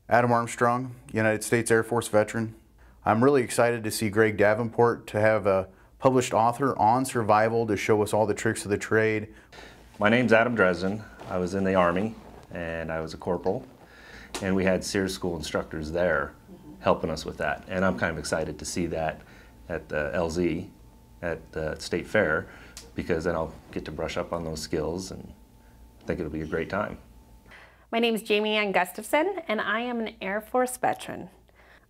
Adam Armstrong, United States Air Force veteran. I'm really excited to see Greg Davenport to have a published author on survival to show us all the tricks of the trade. My name's Adam Dresden. I was in the Army and I was a corporal, and we had SEER school instructors there helping us with that. And I'm kind of excited to see that at the LZ at the State Fair, because then I'll get to brush up on those skills, and I think it'll be a great time. My name is Jamie Ann Gustafson, and I am an Air Force veteran.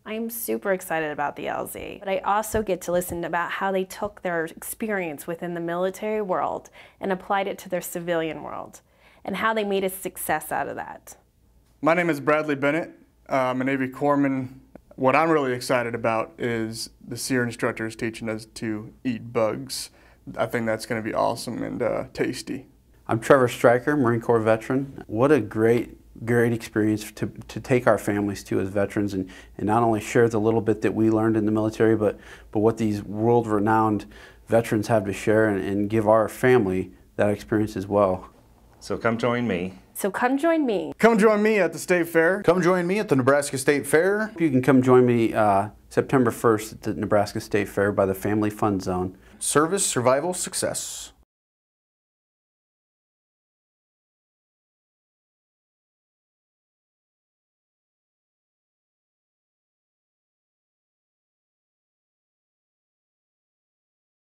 I'm super excited about the LZ, but I also get to listen about how they took their experience within the military world and applied it to their civilian world, and how they made a success out of that. My name is Bradley Bennett. I'm a Navy corpsman. What I'm really excited about is the SEER instructors teaching us to eat bugs. I think that's going to be awesome and tasty. I'm Trevor Stryker, Marine Corps veteran. What a great experience to take our families to as veterans, and not only share the little bit that we learned in the military, but what these world-renowned veterans have to share, and give our family that experience as well. So come join me. So come join me. Come join me at the State Fair. Come join me at the Nebraska State Fair. You can come join me September 1st at the Nebraska State Fair by the Family Fun Zone. Service, survival, success.